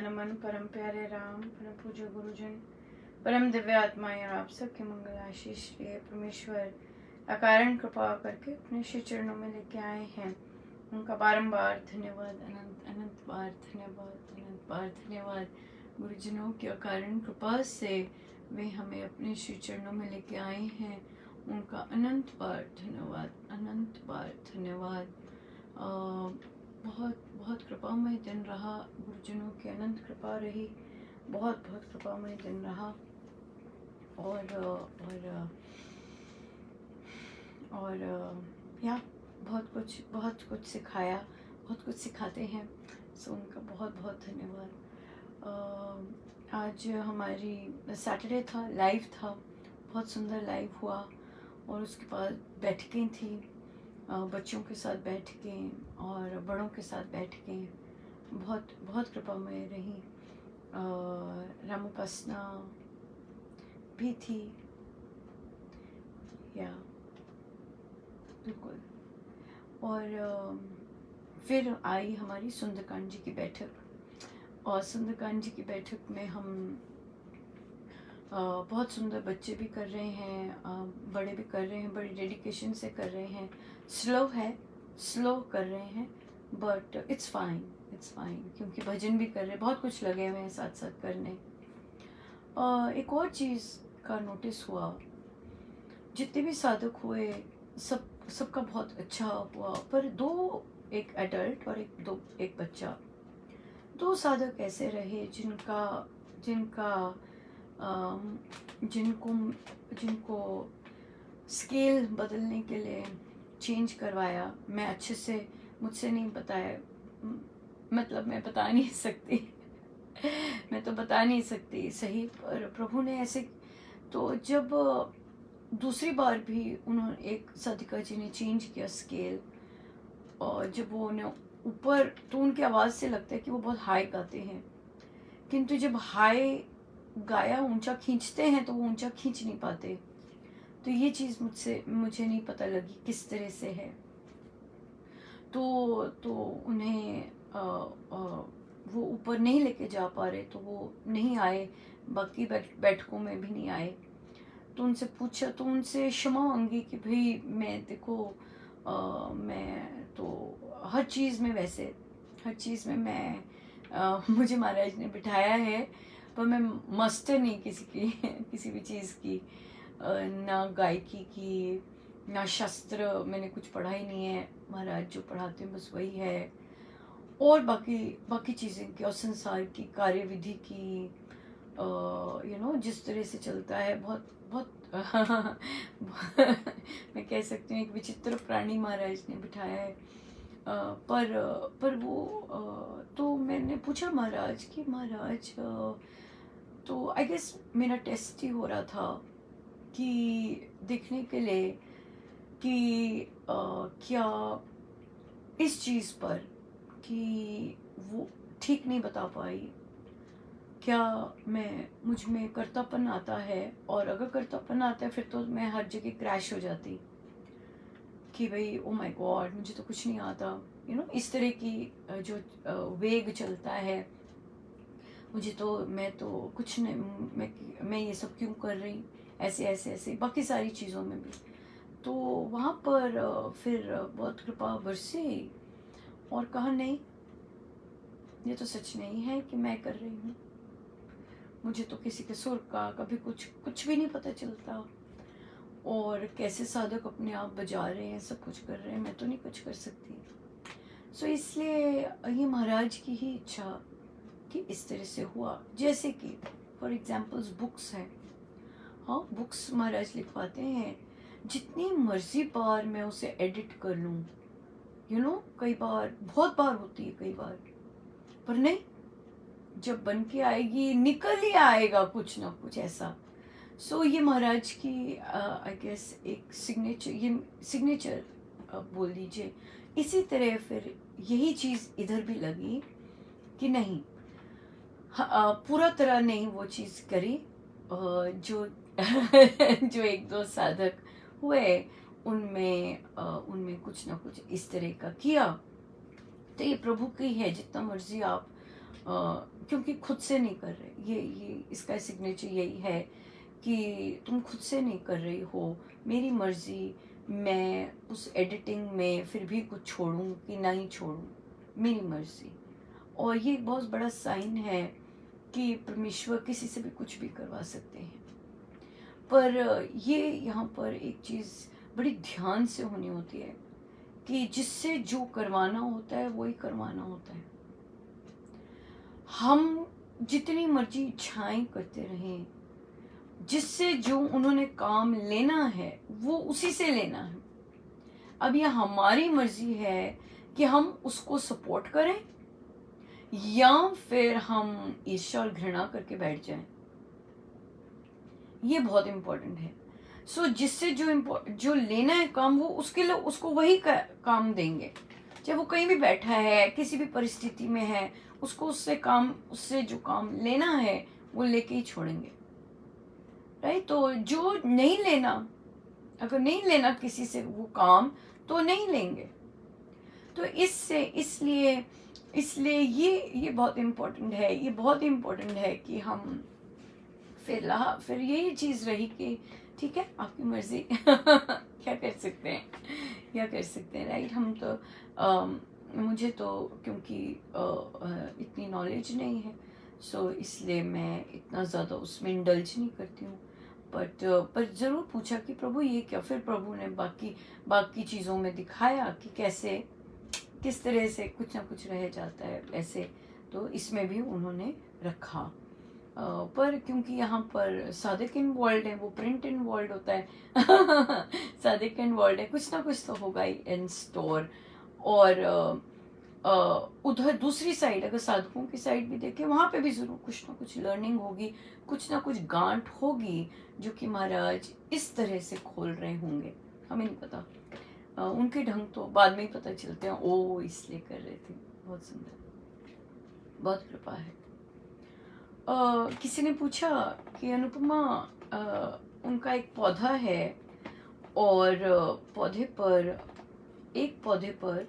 नमन परम प्यारे राम परम पूज्य गुरुजन परम दिव्य आत्माएं और आप सबके मंगल आशीष लिए परमेश्वर अकारण कृपा करके अपने श्री चरणों में लेके आए हैं। उनका बारंबार धन्यवाद, अनंत अनंत बार धन्यवाद, अनंत बार धन्यवाद। गुरुजनों की अकारण कृपा से वे हमें अपने श्री चरणों में लेके आए हैं। उनका अनंत बार धन्यवाद, अनंत बार धन्यवाद। बहुत बहुत कृपामय दिन रहा, गुरुजनों की अनंत कृपा रही, बहुत बहुत कृपामय दिन रहा। और या बहुत कुछ सिखाया, बहुत कुछ सिखाते हैं। सो उनका बहुत बहुत धन्यवाद। आज हमारी सैटरडे था, लाइव था, बहुत सुंदर लाइव हुआ। और उसके बाद बैठकें थी, बच्चों के साथ बैठ के और बड़ों के साथ बैठ के, बहुत बहुत कृपामय रही। रामोपासना भी थी, या बिल्कुल। और फिर आई हमारी सुंदरकांड जी की बैठक। और सुंदरकांड जी की बैठक में हम बहुत सुंदर, बच्चे भी कर रहे हैं, बड़े भी कर रहे हैं, बड़ी डेडिकेशन से कर रहे हैं। स्लो कर रहे हैं, बट इट्स फाइन, क्योंकि भजन भी कर रहे हैं, बहुत कुछ लगे हुए हैं साथ साथ करने। एक और चीज़ का नोटिस हुआ, जितने भी साधक हुए सबका बहुत अच्छा हुआ, पर एक एडल्ट और एक बच्चा, दो साधक ऐसे रहे जिनको स्केल बदलने के लिए चेंज करवाया। मैं अच्छे से, मुझसे नहीं बताया, मतलब मैं बता नहीं सकती मैं तो बता नहीं सकती सही, पर प्रभु ने ऐसे। तो जब दूसरी बार भी उन्होंने, एक साधिका जी ने चेंज किया स्केल, और जब वो उन्हें ऊपर, तो उनकी आवाज़ से लगता है कि वो बहुत हाई गाते हैं, किंतु जब हाई गाया ऊंचा खींचते हैं तो वो ऊंचा खींच नहीं पाते। तो ये चीज़ मुझे नहीं पता लगी किस तरह से है। तो उन्हें वो ऊपर नहीं लेके जा पा रहे, तो वो नहीं आए, बाकी बैठकों में भी नहीं आए। तो उनसे पूछा, तो उनसे क्षमा मांगी कि भाई मैं देखो, मैं तो हर चीज़ में मैं मुझे महाराज ने बिठाया है, पर मैं मास्टर नहीं किसी भी चीज़ की, ना गायकी की, ना शास्त्र, मैंने कुछ पढ़ा ही नहीं है। महाराज जो पढ़ाते हैं बस वही है, और बाकी चीज़ें की, और संसार की कार्यविधि की, जिस तरह से चलता है, बहुत बहुत मैं कह सकती हूँ एक विचित्र प्राणी महाराज ने बिठाया है। पर वो, तो मैंने पूछा महाराज कि महाराज, तो आई गेस मेरा टेस्ट ही हो रहा था कि देखने के लिए कि क्या इस चीज़ पर, कि वो ठीक नहीं बता पाई, क्या मुझ में कर्तापन आता है, और अगर कर्तापन आता है फिर तो मैं हर जगह क्रैश हो जाती कि भाई ओ माय गॉड, मुझे तो कुछ नहीं आता, इस तरह की जो वेग चलता है, मुझे तो, मैं तो कुछ नहीं, मैं ये सब क्यों कर रही, ऐसे बाकी सारी चीज़ों में भी। तो वहाँ पर फिर बहुत कृपा बरसी, और कहा नहीं, ये तो सच नहीं है कि मैं कर रही हूँ, मुझे तो किसी के सुर का कभी कुछ भी नहीं पता चलता, और कैसे साधक अपने आप बजा रहे हैं, सब कुछ कर रहे हैं, मैं तो नहीं कुछ कर सकती। सो इसलिए ये महाराज की ही इच्छा कि इस तरह से हुआ। जैसे कि फॉर एग्जाम्पल्स बुक्स हैं, हाँ बुक्स महाराज लिखवाते हैं, जितनी मर्जी बार मैं उसे एडिट कर लूँ, कई बार, बहुत बार होती है कई बार, पर नहीं, जब बन के आएगी निकल ही आएगा कुछ ना कुछ ऐसा। सो ये महाराज की आई गेस एक सिग्नेचर बोल दीजिए। इसी तरह फिर यही चीज़ इधर भी लगी कि नहीं, पूरा तरह नहीं वो चीज़ करी, जो जो एक दो साधक हुए उनमें कुछ ना कुछ इस तरह का किया। तो ये प्रभु की है, जितना मर्जी आप क्योंकि खुद से नहीं कर रहे। ये इसका सिग्नेचर यही है कि तुम खुद से नहीं कर रही हो। मेरी मर्जी, मैं उस एडिटिंग में फिर भी कुछ छोड़ूं कि नहीं छोड़ूं, मेरी मर्जी। और ये एक बहुत बड़ा साइन है कि परमेश्वर किसी से भी कुछ भी करवा सकते हैं। पर ये यहाँ पर एक चीज़ बड़ी ध्यान से होनी होती है कि जिससे जो करवाना होता है वही करवाना होता है। हम जितनी मर्जी इच्छाएं करते रहें, जिससे जो उन्होंने काम लेना है वो उसी से लेना है। अब यह हमारी मर्जी है कि हम उसको सपोर्ट करें या फिर हम ईर्ष्या और घृणा करके बैठ जाएं। ये बहुत इंपॉर्टेंट है। सो जिससे जो लेना है काम, वो उसके लिए उसको वही काम देंगे। चाहे वो कहीं भी बैठा है, किसी भी परिस्थिति में है, उसको उससे जो काम लेना है वो लेके ही छोड़ेंगे। राइट? तो जो नहीं लेना, अगर नहीं लेना किसी से वो काम, तो नहीं लेंगे। तो इसलिए इसलिए ये बहुत इम्पोर्टेंट है। ये बहुत इम्पोर्टेंट है कि हम फिर यही चीज़ रही कि ठीक है, आपकी मर्जी। क्या कर सकते हैं, राइट? हम तो मुझे तो क्योंकि इतनी नॉलेज नहीं है, सो इसलिए मैं इतना ज़्यादा उसमें इंडल्ज नहीं करती हूँ। बट पर ज़रूर पूछा कि प्रभु ये क्या। फिर प्रभु ने बाकी चीज़ों में दिखाया कि कैसे किस तरह से कुछ ना कुछ रह जाता है ऐसे। तो इसमें भी उन्होंने रखा। पर क्योंकि यहाँ पर सादिक इन्वॉल्व है, वो प्रिंट इन्वॉल्व होता है। सादिक इन्वॉल्व है, कुछ ना कुछ तो होगा ही इन स्टोर। और उधर दूसरी साइड, अगर साधकों की साइड भी देखें, वहाँ पे भी ज़रूर कुछ ना कुछ लर्निंग होगी, कुछ ना कुछ गांठ होगी जो कि महाराज इस तरह से खोल रहे होंगे। हमें नहीं पता, उनके ढंग तो बाद में ही पता चलते हैं। ओ, इसलिए कर रहे थे। बहुत सुंदर, बहुत कृपा है। किसी ने पूछा कि अनुपमा, उनका एक पौधा है और एक पौधे पर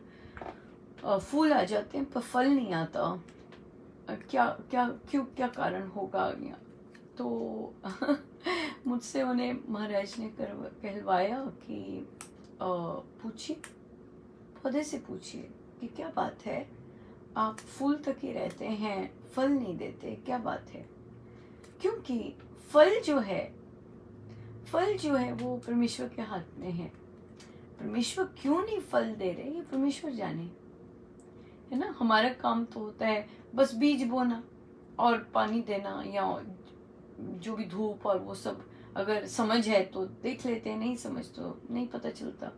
फूल आ जाते हैं पर फल नहीं आता। क्या कारण होगा? तो मुझसे उन्हें महाराज ने कहलवाया कि पूछिए, पौधे से पूछिए कि क्या बात है, आप फूल तक ही रहते हैं, फल नहीं देते, क्या बात है? क्योंकि फल जो है वो परमेश्वर के हाथ में है। परमेश्वर क्यों नहीं फल दे रहे, ये परमेश्वर जाने, है ना। हमारा काम तो होता है बस बीज बोना और पानी देना, या जो भी धूप और वो सब, अगर समझ है तो देख लेते हैं, नहीं समझ तो नहीं पता चलता।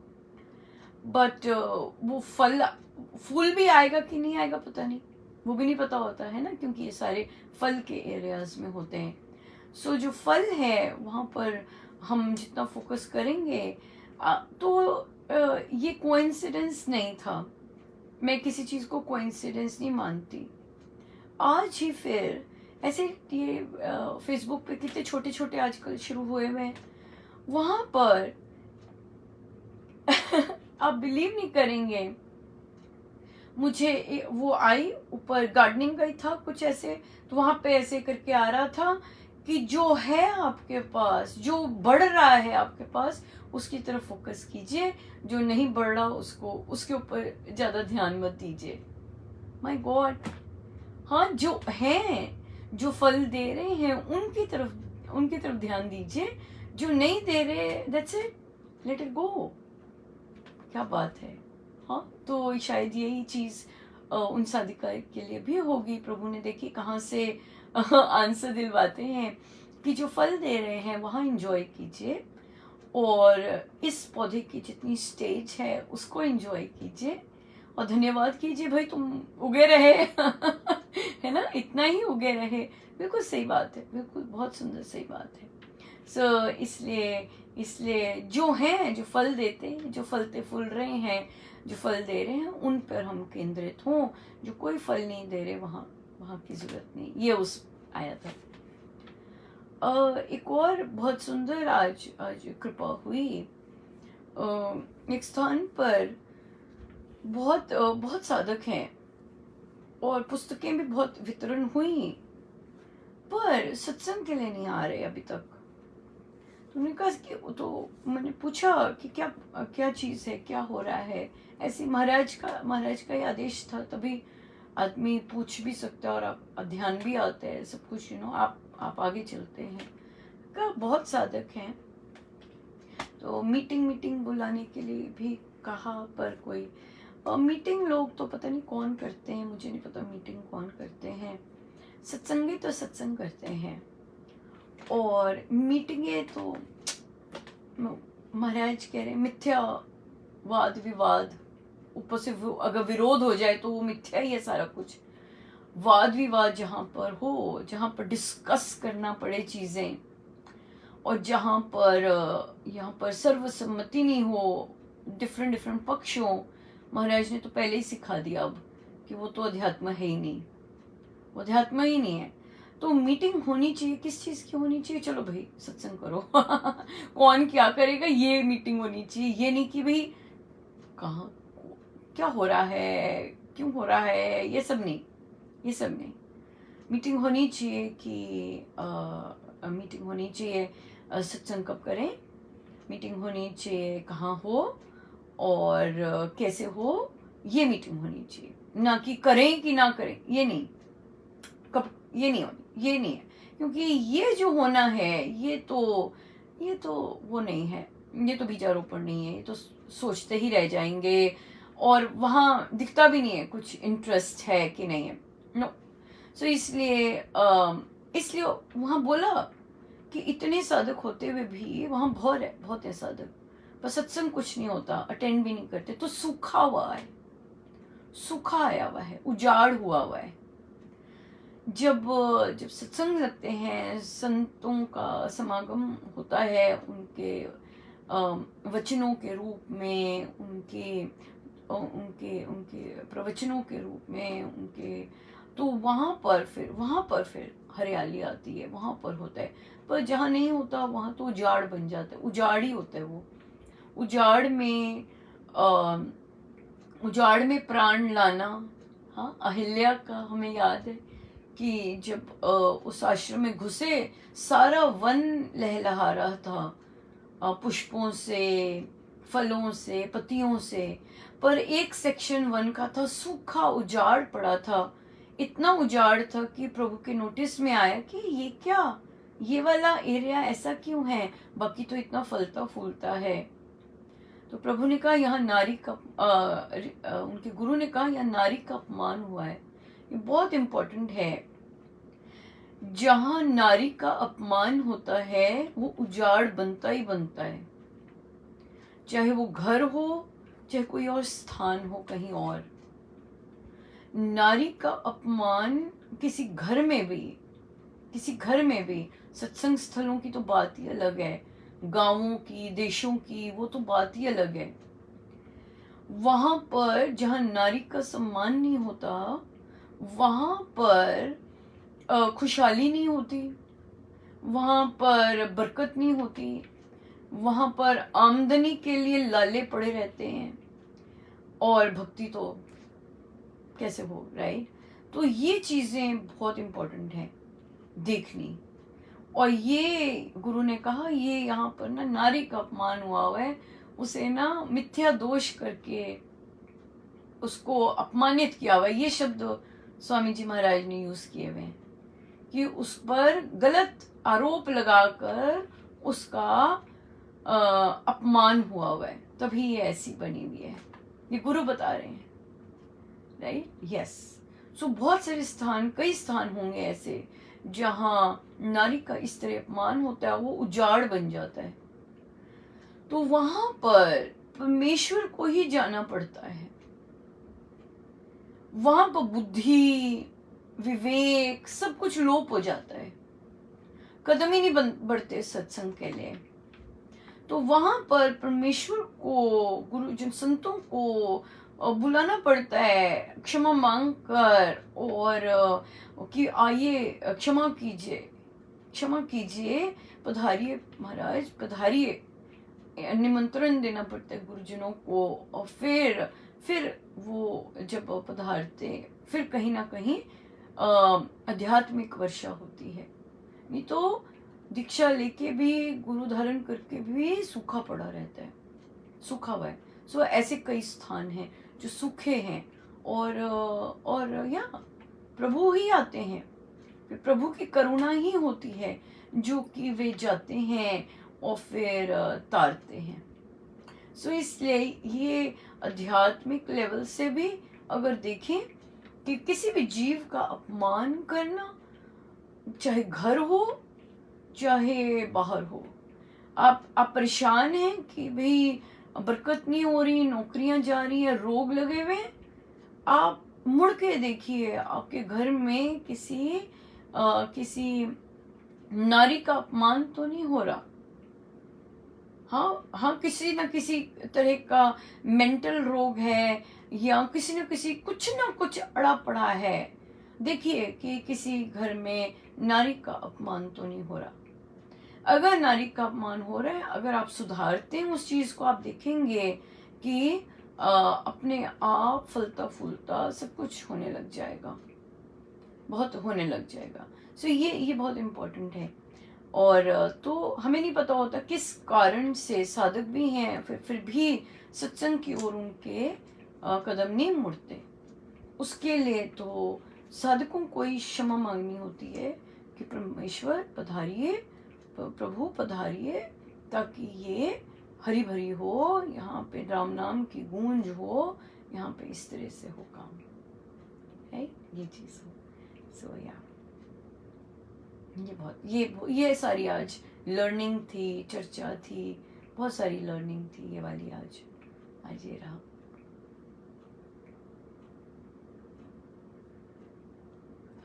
बट वो फूल भी आएगा कि नहीं आएगा पता नहीं, वो भी नहीं पता होता है ना, क्योंकि ये सारे फल के एरियाज में होते हैं। सो जो फल है वहाँ पर हम जितना फोकस करेंगे, तो ये कोइंसिडेंस नहीं था। मैं किसी चीज़ को कोइंसिडेंस नहीं मानती। आज ही फिर ऐसे ये फेसबुक पे कितने छोटे छोटे आजकल शुरू हुए हुए हैं, वहाँ पर आप बिलीव नहीं करेंगे, मुझे वो आई ऊपर, गार्डनिंग का ही था कुछ ऐसे, तो वहाँ पे ऐसे करके आ रहा था कि जो है आपके पास, जो बढ़ रहा है आपके पास, उसकी तरफ फोकस कीजिए, जो नहीं बढ़ रहा उसके ऊपर ज़्यादा ध्यान मत दीजिए। माय गॉड, हाँ, जो हैं, जो फल दे रहे हैं उनकी तरफ ध्यान दीजिए, जो नहीं दे रहे, that's it, let it go. क्या बात है। हाँ, तो शायद यही चीज़ उन साधिका के लिए भी होगी। प्रभु ने देखी कहाँ से आंसर दिलवाते हैं कि जो फल दे रहे हैं वहाँ एंजॉय कीजिए, और इस पौधे की जितनी स्टेज है उसको एंजॉय कीजिए, और धन्यवाद कीजिए भाई तुम उगे रहे। है ना, इतना ही उगे रहे। बिल्कुल सही बात है, बिल्कुल बहुत सुंदर सही बात है। सो इसलिए जो हैं, जो फल देते हैं, जो फलते फूल रहे हैं, जो फल दे रहे हैं, उन पर हम केंद्रित हों। जो कोई फल नहीं दे रहे, वहाँ की जरूरत नहीं। ये उस आया था। एक और बहुत सुंदर आज कृपा हुई। एक स्थान पर बहुत साधक हैं, और पुस्तकें भी बहुत वितरण हुई, पर सत्संग के लिए नहीं आ रहे अभी तक। तो उन्होंने कहा कि तो मैंने पूछा कि क्या क्या चीज़ है, क्या हो रहा है। ऐसे महाराज का ही आदेश था, तभी आदमी पूछ भी सकता है और आप ध्यान भी आता है सब कुछ, आप आगे चलते हैं। का बहुत साधक हैं, तो मीटिंग बुलाने के लिए भी कहा, पर कोई मीटिंग लोग तो पता नहीं कौन करते हैं, मुझे नहीं पता मीटिंग कौन करते हैं। सत्संगी तो सत्संग करते हैं, और मीटिंगें तो महाराज कह रहे मिथ्या वाद विवाद, ऊपर से अगर विरोध हो जाए तो वो मिथ्या ही है सारा कुछ। वाद विवाद जहाँ पर हो, जहाँ पर डिस्कस करना पड़े चीज़ें, और जहाँ पर यहाँ पर सर्वसम्मति नहीं हो, डिफरेंट पक्ष हो, महाराज ने तो पहले ही सिखा दिया अब कि वो तो अध्यात्म है ही नहीं, वो अध्यात्म ही नहीं है। तो मीटिंग होनी चाहिए, किस चीज़ की होनी चाहिए, चलो भाई सत्संग करो कौन क्या करेगा, ये मीटिंग होनी चाहिए। ये नहीं कि भाई कहाँ क्या हो रहा है, क्यों हो रहा है, ये सब नहीं, ये सब नहीं। मीटिंग होनी चाहिए कि मीटिंग होनी चाहिए, सत्संग कब करें, मीटिंग होनी चाहिए कहाँ हो और कैसे हो, ये मीटिंग होनी चाहिए। ना कि करें कि ना करें, ये नहीं, कब ये नहीं होनी, ये नहीं है। क्योंकि ये जो होना है ये तो वो नहीं है, ये तो बीजारोपण नहीं है, ये तो सोचते ही रह जाएंगे, और वहाँ दिखता भी नहीं है कुछ इंटरेस्ट है कि नहीं है, नो। सो इसलिए वहाँ बोला कि इतने साधक होते हुए भी वहाँ बहुत है साधक, पर सत्संग कुछ नहीं होता, अटेंड भी नहीं करते, तो सूखा हुआ है, सूखा आया हुआ है, उजाड़ हुआ है। जब जब सत्संग लगते हैं, संतों का समागम होता है, उनके वचनों के रूप में, उनके उनके उनके प्रवचनों के रूप में, उनके, तो वहाँ पर फिर हरियाली आती है, वहाँ पर होता है। पर जहाँ नहीं होता वहाँ तो उजाड़ बन जाता है, उजाड़ ही होता है वो। उजाड़ में अ, उजाड़ में प्राण लाना। हाँ, अहिल्या का हमें याद है कि जब उस आश्रम में घुसे, सारा वन लहलहा रहा था, पुष्पों से, फलों से, पत्तियों से, पर एक सेक्शन वन का था सूखा, उजाड़ पड़ा था। इतना उजाड़ था कि प्रभु के नोटिस में आया कि ये क्या, ये वाला एरिया ऐसा क्यों है, बाकी तो इतना फलता फूलता है। तो प्रभु ने कहा यहाँ नारी का उनके गुरु ने कहा यहाँ नारी का अपमान हुआ है। ये बहुत इम्पोर्टेंट है। जहाँ नारी का अपमान होता है वो उजाड़ बनता ही बनता है, चाहे वो घर हो, चाहे कोई और स्थान हो कहीं और। नारी का अपमान किसी घर में भी, सत्संग स्थलों की तो बात ही अलग है, गांवों की, देशों की, वो तो बात ही अलग है। वहां पर जहाँ नारी का सम्मान नहीं होता, वहां पर खुशहाली नहीं होती, वहां पर बरकत नहीं होती, वहां पर आमदनी के लिए लाले पड़े रहते हैं, और भक्ति तो कैसे हो, राइट। तो ये चीजें बहुत इंपॉर्टेंट हैं देखनी। और ये गुरु ने कहा ये यहाँ पर ना नारी का अपमान हुआ है, उसे ना मिथ्या दोष करके उसको अपमानित किया हुआ है। ये शब्द स्वामी जी महाराज ने यूज किए हुए हैं कि उस पर गलत आरोप लगाकर उसका अपमान हुआ है, तभी ये ऐसी बनी हुई है। ये गुरु बता रहे हैं, राइट, यस। सो बहुत सारे कई स्थान होंगे ऐसे जहाँ नारी का इस तरह अपमान होता है, वो उजाड़ बन जाता है। तो वहां पर परमेश्वर को ही जाना पड़ता है, वहां पर बुद्धि, विवेक, सब कुछ लोप हो जाता है, कदम ही नहीं बढ़ते सत्संग के लिए। तो वहां पर परमेश्वर को, गुरुजन संतों को बुलाना पड़ता है, क्षमा मांग कर, और कि आइए, क्षमा कीजिए, पधारिए महाराज, पधारिए, निमंत्रण देना पड़ता है गुरुजनों को। और फिर वो जब पधारते, फिर कहीं ना कहीं आध्यात्मिक वर्षा होती है। नहीं तो दीक्षा लेके भी, गुरु धारण करके भी सूखा पड़ा रहता है, सूखा हुआ है। सो ऐसे कई स्थान हैं जो सूखे हैं, और या प्रभु ही आते हैं, फिर प्रभु की करुणा ही होती है जो कि वे जाते हैं और फिर तारते हैं। सो इसलिए ये आध्यात्मिक लेवल से भी अगर देखें कि किसी भी जीव का अपमान करना, चाहे घर हो चाहे बाहर हो, आप परेशान हैं कि भाई बरकत नहीं हो रही, नौकरियां जा रही है, रोग लगे हुए हैं, आप मुड़ के देखिए आपके घर में किसी नारी का अपमान तो नहीं हो रहा। हाँ हाँ, किसी न किसी तरह का मेंटल रोग है, या किसी न किसी कुछ ना कुछ अड़ा पड़ा है। देखिए कि किसी घर में नारी का अपमान तो नहीं हो रहा। अगर नारी का अपमान हो रहा है, अगर आप सुधारते हैं उस चीज को, आप देखेंगे कि अपने आप फलता फूलता सब कुछ होने लग जाएगा, बहुत होने लग जाएगा। सो ये बहुत इम्पोर्टेंट है। और तो हमें नहीं पता होता किस कारण से साधक भी हैं, फिर भी सत्संग की ओर उनके कदम नहीं मुड़ते। उसके लिए तो साधकों को ही क्षमा मांगनी होती है कि परमेश्वर पधारिए, प्रभु पधारिए, ताकि ये हरी भरी हो, यहाँ पे राम नाम की गूंज हो, यहाँ पे इस तरह से हो काम है, ये चीज हो। सो या ये सारी आज लर्निंग थी, चर्चा थी, बहुत सारी लर्निंग थी ये वाली आज ये रहा।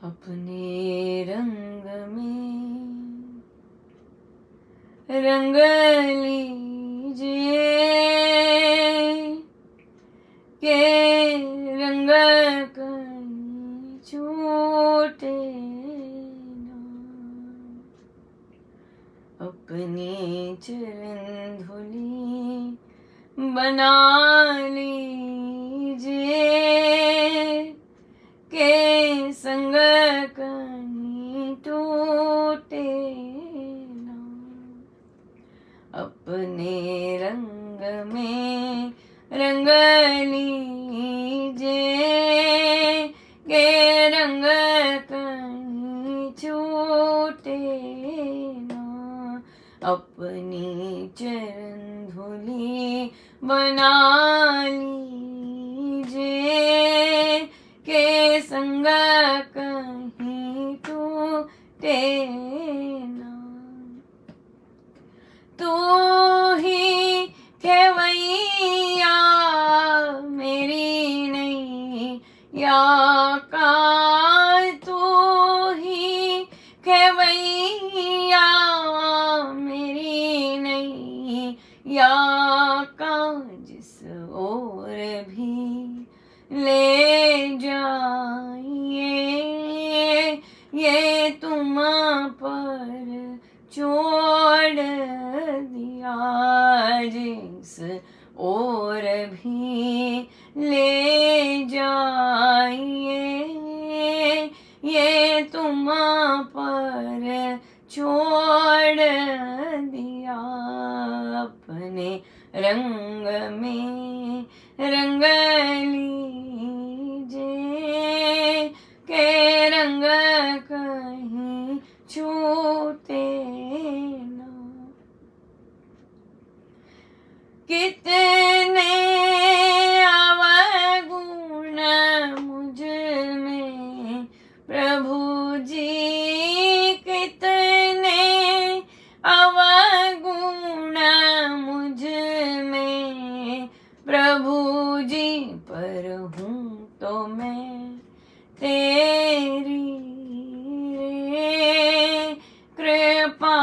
अपने रंग में रंग लीजिए के रंग कहीं छूटे ना, अपनी चरण धुली बना लीजिए के संग कहीं टूटे ना, अपने रंग में रंग लीजिए के रंग कहीं छूटे ना, अपनी चरण धुली बना लीजिए के संग कहीं टूटे ना, तू ही खेवैया मेरी नहीं या का, तू ही खेवैया मेरी नहीं या का, जिस ओर भी ले जाइए ये तुम पर छोड़ दिया, जिस और भी ले जाइए ये तुम पर छोड़ दिया, अपने रंग में रंग लीजिए के रंग कहीं छूटे ना, कितने अवगुण मुझ में प्रभु जी, कितने अवगुण मुझ में प्रभु जी, पर हूँ तो मैं तेरी रे, कृपा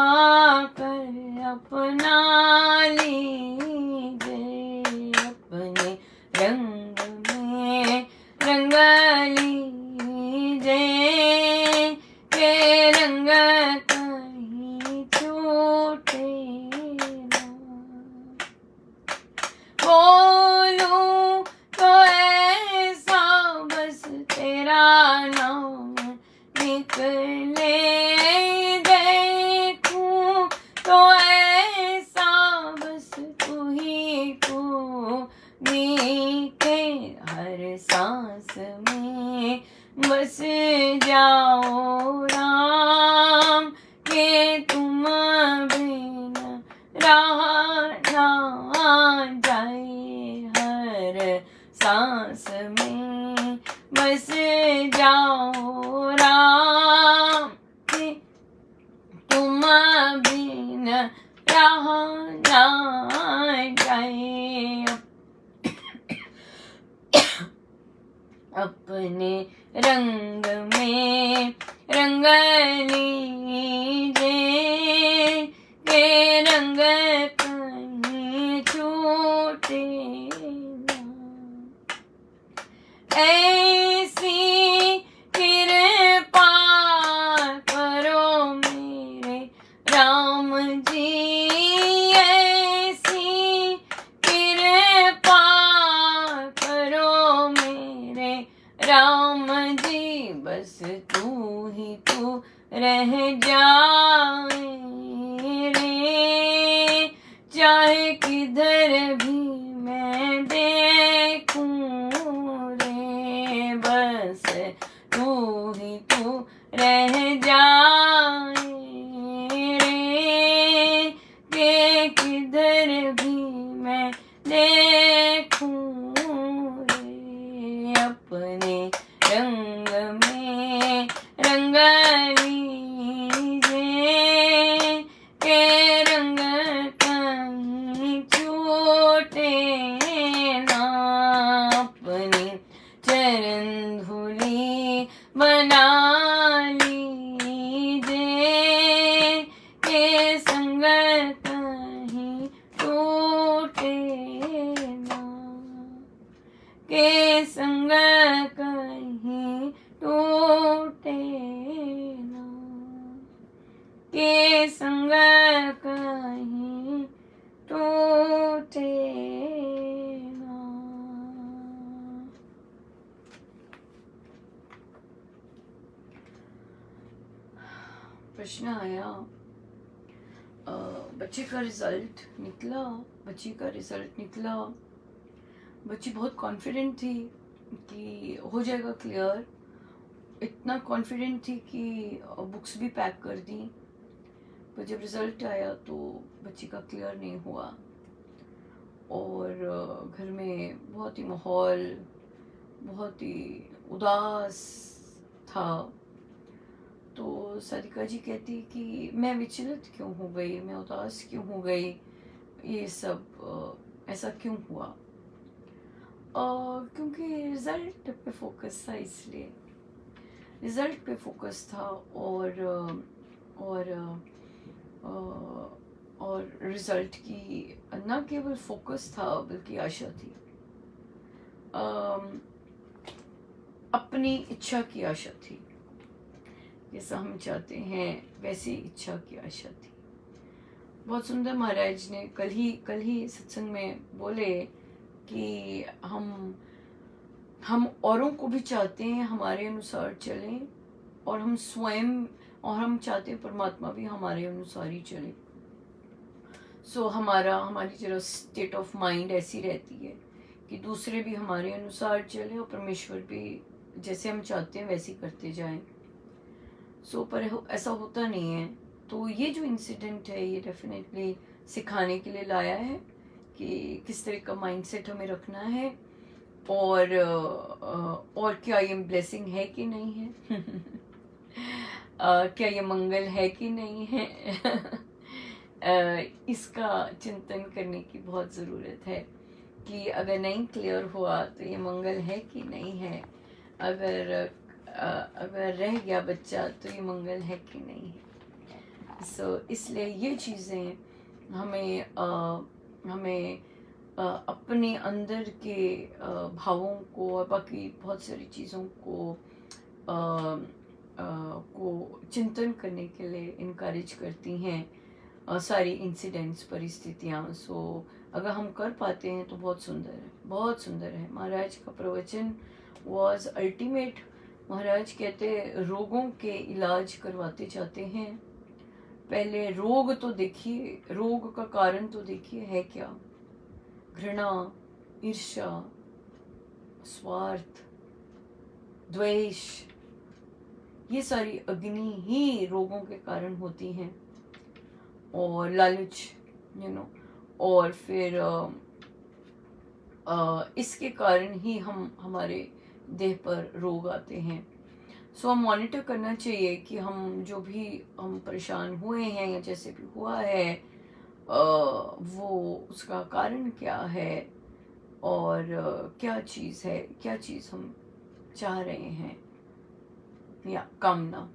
कर अपना लीजिए, अपने रंग में रंग लीजिए के रंग कहीं छूटे ना, बोलूं तो ऐसा बस तेरा देखूं तो ऐसा बस तू ही तू दिखे हर सांस में बस जाओ राम के तुम बिन रहा ना जाए हर सांस में बस जाओ राम के तुम बिन रहा ना जाए अपने रंग में रंग लीजिए के रंग कहीं छूटे ना। ऐसी कृपा करो मेरे राम जी, ऐसी कृपा करो मेरे राम जी, बस तू ही तू रह जाए रे, चाहे किधर भी मैं देखूं रे, बस तू ही तू रह जाए रे, के किधर भी मैं देखूं रे, अपने रंग में रंग लीजिए के रंग कहीं छूटे ना। अपनी चरण धूली बना लीजिए के संग कहीं टूटे ना, के संग कहीं टूटे ना, के संग कहीं टूटे ना। प्रश्न आया, बच्चे का रिजल्ट निकला, बच्ची का रिजल्ट निकला, बच्ची बहुत कॉन्फिडेंट थी कि हो जाएगा क्लियर, इतना कॉन्फिडेंट थी कि बुक्स भी पैक कर दी, पर जब रिज़ल्ट आया तो बच्ची का क्लियर नहीं हुआ और घर में बहुत ही माहौल बहुत ही उदास था। तो सारिका जी कहती कि मैं विचलित क्यों हो गई, मैं उदास क्यों हो गई, ये सब ऐसा क्यों हुआ। क्योंकि रिज़ल्ट पे फोकस था, इसलिए रिज़ल्ट पे फोकस था और रिज़ल्ट की न केवल फोकस था बल्कि आशा थी, अपनी इच्छा की आशा थी, जैसा हम चाहते हैं वैसी इच्छा की आशा थी। बहुत सुंदर महाराज ने कल ही सत्संग में बोले कि हम औरों को भी चाहते हैं हमारे अनुसार चलें और हम स्वयं और हम चाहते हैं परमात्मा भी हमारे अनुसार ही चले। सो हमारी जरा स्टेट ऑफ माइंड ऐसी रहती है कि दूसरे भी हमारे अनुसार चले और परमेश्वर भी जैसे हम चाहते हैं वैसे करते जाएं। पर ऐसा होता नहीं है। तो ये जो इंसिडेंट है ये डेफिनेटली सिखाने के लिए लाया है कि किस तरह का माइंडसेट हमें रखना है और क्या ये ब्लेसिंग है कि नहीं है क्या ये मंगल है कि नहीं है इसका चिंतन करने की बहुत ज़रूरत है कि अगर नहीं क्लियर हुआ तो ये मंगल है कि नहीं है, अगर रह गया बच्चा तो ये मंगल है कि नहीं है। इसलिए ये चीज़ें हमें अपने अंदर के भावों को और बाकी बहुत सारी चीज़ों को चिंतन करने के लिए इनकरेज करती हैं सारी इंसिडेंट्स, परिस्थितियाँ। अगर हम कर पाते हैं तो बहुत सुंदर है, बहुत सुंदर है। महाराज का प्रवचन वॉज अल्टीमेट महाराज कहते रोगों के इलाज करवाते जाते हैं, पहले रोग तो देखिए, रोग का कारण तो देखिए है क्या। घृणा, ईर्ष्या, स्वार्थ, द्वेष, ये सारी अग्नि ही रोगों के कारण होती हैं। और लालच, और फिर इसके कारण ही हमारे देह पर रोग आते हैं। सो हम मॉनिटर करना चाहिए कि हम जो भी हम परेशान हुए हैं या जैसे भी हुआ है वो उसका कारण क्या है, और क्या चीज़ है, क्या चीज़ हम चाह रहे हैं, या कामना,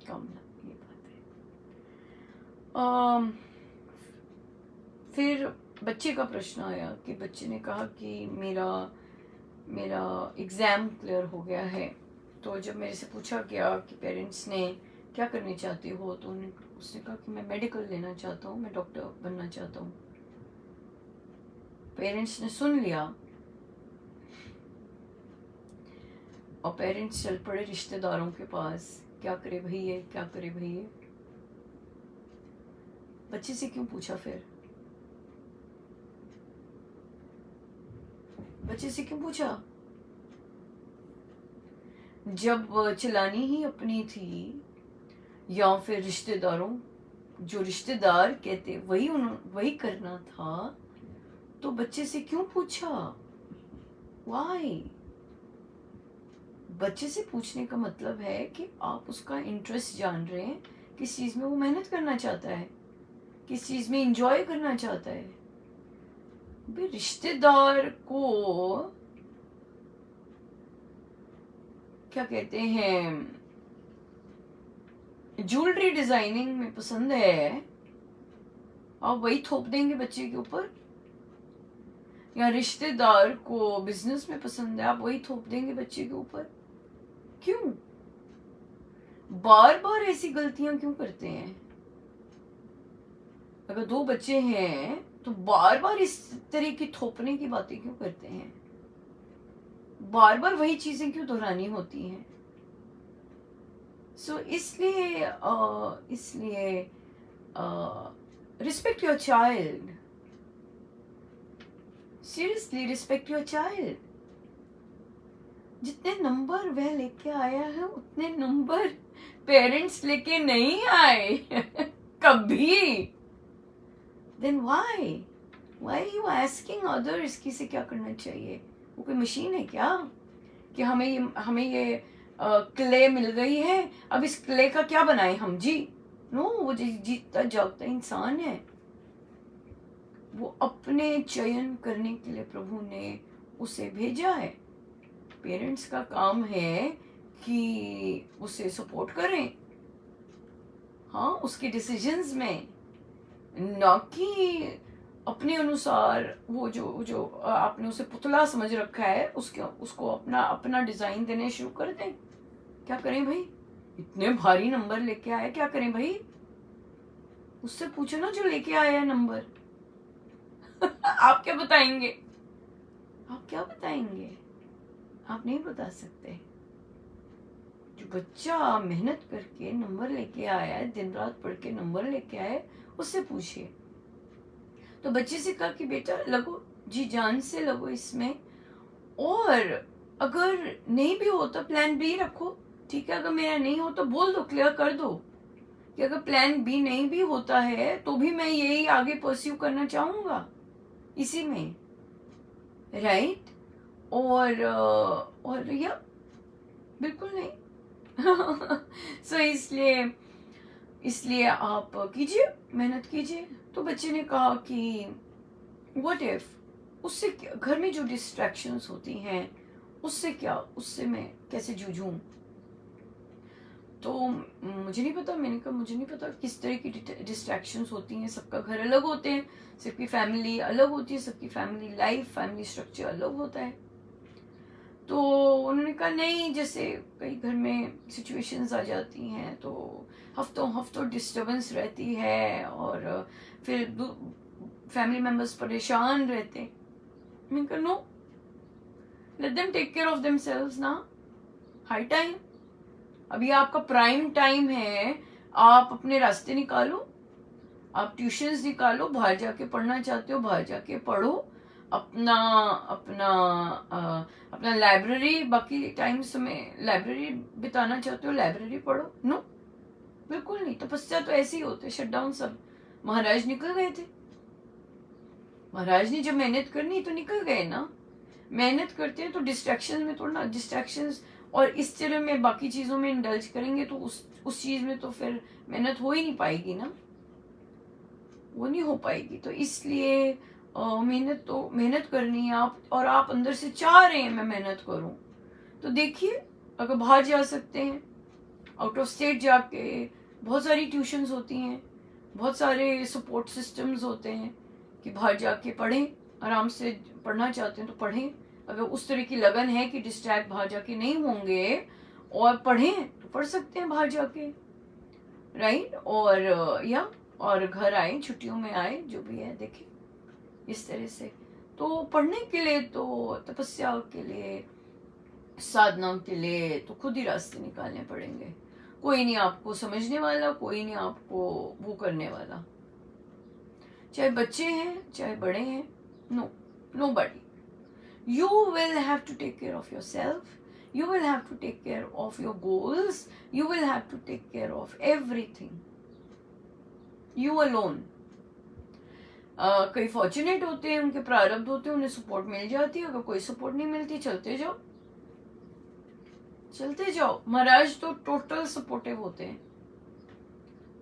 ये बात है। फिर बच्चे का प्रश्न आया कि बच्चे ने कहा कि मेरा एग्ज़ाम क्लियर हो गया है। तो जब मेरे से पूछा गया कि पेरेंट्स ने क्या करनी चाहती हो, तो उसने कहा कि मैं मेडिकल लेना चाहता हूँ, मैं डॉक्टर बनना चाहता हूँ। पेरेंट्स ने सुन लिया और पेरेंट्स चल पड़े रिश्तेदारों के पास, क्या करे भैया, क्या करे भैया। बच्चे से क्यों पूछा फिर? बच्चे से क्यों पूछा जब चलानी ही अपनी थी, या फिर रिश्तेदारों, जो रिश्तेदार कहते वही करना था, तो बच्चे से क्यों पूछा? वाई? बच्चे से पूछने का मतलब है कि आप उसका इंटरेस्ट जान रहे हैं, किस चीज में वो मेहनत करना चाहता है, किस चीज में एंजॉय करना चाहता है। भी रिश्तेदार को क्या कहते हैं, ज्वेलरी डिजाइनिंग में पसंद है, आप वही थोप देंगे बच्चे के ऊपर। या रिश्तेदार को बिजनेस में पसंद है, आप वही थोप देंगे बच्चे के ऊपर। क्यों बार बार ऐसी गलतियां क्यों करते हैं? अगर दो बच्चे हैं तो बार बार इस तरह की थोपने की बातें क्यों करते हैं? बार बार वही चीजें क्यों दोहरानी होती हैं? सो इसलिए respect your child, seriously respect your child. जितने नंबर वह लेके आया है उतने नंबर पेरेंट्स लेके नहीं आए कभी। Then why you asking others कि से क्या करना चाहिए? वो कोई मशीन है क्या कि हमें ये क्ले मिल गई है, अब इस क्ले का क्या बनाए हम जी? नो, वो जीता जागता इंसान है। वो अपने चयन करने के लिए प्रभु ने उसे भेजा है। पेरेंट्स का काम है कि उसे सपोर्ट करें, हाँ, उसके डिसीजंस में, ना कि अपने अनुसार वो जो आपने उसे पुतला समझ रखा है उसको अपना डिजाइन देने शुरू कर दें। क्या करें भाई, इतने भारी नंबर लेके आया, क्या करें भाई? उससे पूछो ना जो लेके आया है नंबर आप क्या बताएंगे? आप क्या बताएंगे? आप नहीं बता सकते। जो बच्चा मेहनत करके नंबर लेके आया है, दिन रात पढ़ के नंबर लेके आया है, उससे पूछिए। तो बच्चे से कहा कि बेटा लगो, जी जान से लगो इसमें, और अगर नहीं भी हो तो प्लान बी रखो, ठीक है? अगर मेरा नहीं हो तो बोल दो, क्लियर कर दो कि अगर प्लान बी नहीं भी होता है तो भी मैं यही आगे परस्यू करना चाहूंगा इसी में, राइट? और या बिल्कुल नहीं सो इसलिए आप कीजिए, मेहनत कीजिए। तो बच्चे ने कहा कि व्हाट इफ उससे घर में जो डिस्ट्रैक्शंस होती हैं उससे क्या, उससे मैं कैसे जूझूं? तो मुझे नहीं पता, मैंने कहा मुझे नहीं पता किस तरह की डिस्ट्रैक्शंस होती हैं, सबका घर अलग होते हैं, सबकी फैमिली अलग होती है, सबकी फैमिली लाइफ, फैमिली स्ट्रक्चर अलग होता है। तो उन्होंने कहा नहीं, जैसे कई घर में सिचुएशंस आ जाती हैं तो हफ्तों हफ्तों डिस्टर्बेंस रहती है और फिर फैमिली मेंबर्स परेशान रहते हैं। मैंने कहा no, let them take care of themselves ना, हाई टाइम अभी आपका प्राइम टाइम है, आप अपने रास्ते निकालो, आप ट्यूशंस निकालो, बाहर जाके पढ़ना चाहते हो बाहर जाके पढ़ो, अपना अपना अपना लाइब्रेरी, बाकी टाइम समय लाइब्रेरी बिताना चाहते हो लाइब्रेरी पढ़ो। नो, बिल्कुल नहीं। तपस्या तो ऐसे ही होते, शटडाउन सब। महाराज निकल गए थे, महाराज ने जब मेहनत करनी तो निकल गए ना। मेहनत करते हैं तो डिस्ट्रैक्शन में थोड़ा ना, डिस्ट्रैक्शंस और इस तरह में बाकी चीजों में इंडल्ज करेंगे तो उस चीज में तो फिर मेहनत हो ही नहीं पाएगी ना, वो नहीं हो पाएगी। तो इसलिए मेहनत करनी है आप, और आप अंदर से चाह रहे हैं मैं मेहनत करूं, तो देखिए अगर बाहर जा सकते हैं, आउट ऑफ स्टेट जाके बहुत सारी ट्यूशंस होती हैं, बहुत सारे सपोर्ट सिस्टम्स होते हैं कि बाहर जाके पढ़ें, आराम से पढ़ना चाहते हैं तो पढ़ें। अगर उस तरह की लगन है कि डिस्ट्रैक्ट बाहर जाके नहीं होंगे और पढ़ें तो पढ़ सकते हैं बाहर जाके, राइट। और घर आए, छुट्टियों में आए, जो भी है देखें इस तरह से। तो पढ़ने के लिए तो, तपस्या के लिए, साधना के लिए तो खुद ही रास्ते निकालने पड़ेंगे। कोई नहीं आपको समझने वाला, कोई नहीं आपको वो करने वाला, चाहे बच्चे हैं चाहे बड़े हैं, no, nobody. You will have to take care of yourself, you will have to take care of your goals, you will have to take care of everything, you alone. कई फॉर्चुनेट होते हैं, उनके प्रारब्ध होते हैं, उन्हें support मिल जाती है। अगर कोई सपोर्ट नहीं मिलती, चलते जाओ, चलते जाओ। महाराज तो टोटल सपोर्टिव होते हैं,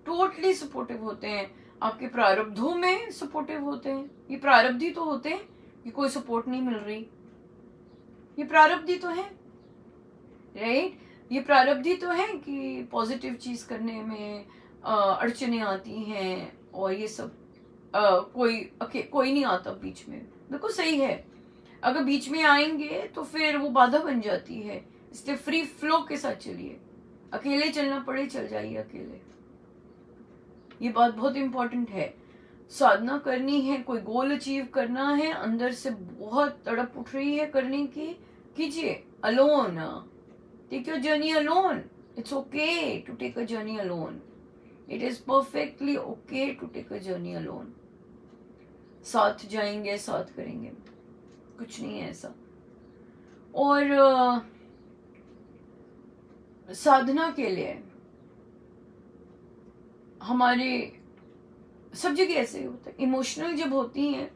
टोटली सपोर्टिव होते हैं, आपके प्रारब्धों में सपोर्टिव होते हैं। ये प्रारब्ध ही तो होते हैं कि कोई सपोर्ट नहीं मिल रही, ये प्रारब्ध ही तो है, राइट। ये प्रारब्ध ही तो है कि पॉजिटिव चीज करने में अड़चने आती हैं, और ये सब कोई नहीं आता बीच में, बिल्कुल सही है। अगर बीच में आएंगे तो फिर वो बाधा बन जाती है, इसलिए फ्री फ्लो के साथ चलिए। अकेले चलना पड़े चल जाइए अकेले, ये बात बहुत इंपॉर्टेंट है। साधना करनी है, कोई गोल अचीव करना है, अंदर से बहुत तड़प उठ रही है करने की, कीजिए alone. Take your journey alone, it's okay to take a journey alone, it is perfectly okay to take a journey alone. साथ जाएंगे, साथ करेंगे, कुछ नहीं है ऐसा। और साधना के लिए हमारे सब जगह ऐसे होता है, इमोशनल जब होती हैं,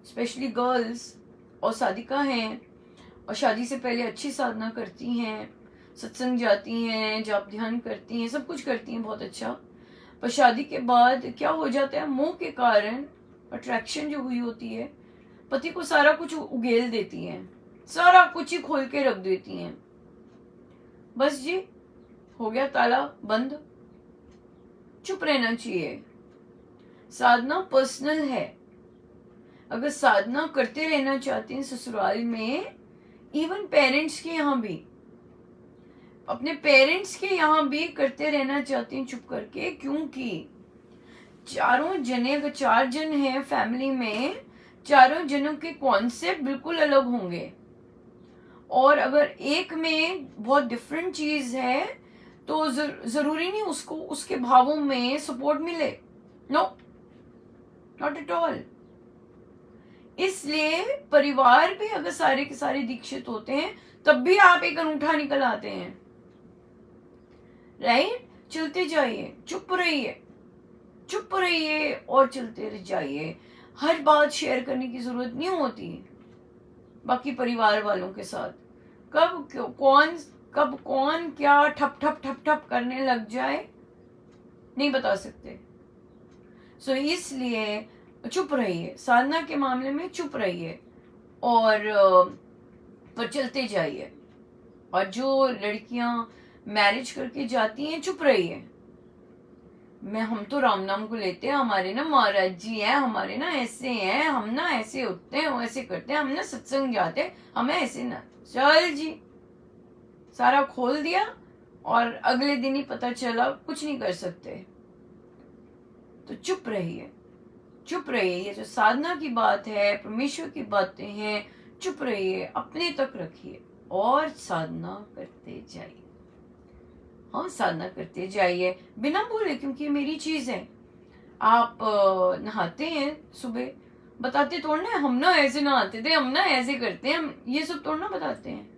स्पेशली गर्ल्स और साधिका हैं, और शादी से पहले अच्छी साधना करती हैं, सत्संग जाती हैं, जाप ध्यान करती हैं, सब कुछ करती हैं बहुत अच्छा, पर शादी के बाद क्या हो जाता है, मोह के कारण अट्रैक्शन जो हुई होती है, पति को सारा कुछ उगेल देती हैं, सारा कुछ ही खोल के रख देती हैं, बस जी हो गया ताला बंद। चुप रहना चाहिए। साधना पर्सनल है। अगर साधना करते रहना चाहते हैं ससुराल में, इवन पेरेंट्स के यहाँ भी, अपने पेरेंट्स के यहाँ भी करते रहना चाहते हैं चुप करके, क्योंकि चारों जने, अगर 4 जन हैं फैमिली में, चारों जनों के कॉन्सेप्ट बिल्कुल अलग होंगे, और अगर एक में बहुत डिफरेंट चीज है तो जरूरी नहीं उसको उसके भावों में सपोर्ट मिले, नो, नॉट एट ऑल। इसलिए परिवार भी अगर सारे के सारे दीक्षित होते हैं, तब भी आप एक अनूठा निकल आते हैं, राइट। चलते जाइए, चुप रहिए, चुप रहिए और चलते जाइए। हर बात शेयर करने की जरूरत नहीं होती बाकी परिवार वालों के साथ। कब कौन क्या ठप ठप ठप ठप करने लग जाए नहीं बता सकते। सो इसलिए चुप रहिए, साधना के मामले में चुप रहिए और पर चलते जाइए। और जो लड़कियां मैरिज करके जाती हैं, चुप रहिए। हम तो राम नाम को लेते हैं, हमारे ना महाराज जी हैं, हमारे ना ऐसे हैं, हम ना ऐसे उठते हैं, वैसे करते हैं, हम ना सत्संग जाते हैं, हमें ऐसे ना, चल जी, सारा खोल दिया और अगले दिन ही पता चला कुछ नहीं कर सकते। तो चुप रहिए, चुप रहिए। ये जो साधना की बात है, परमेश्वर की बातें हैं, चुप रहिए, अपने तक रखिए और साधना करते जाइए। हाँ, साधना करते जाइए बिना बोले, क्योंकि ये मेरी चीज है। आप नहाते हैं सुबह, बताते थोड़ा ना हम ना ऐसे नहाते थे, हम ना ऐसे करते हैं, हम ये सब थोड़ा ना बताते हैं।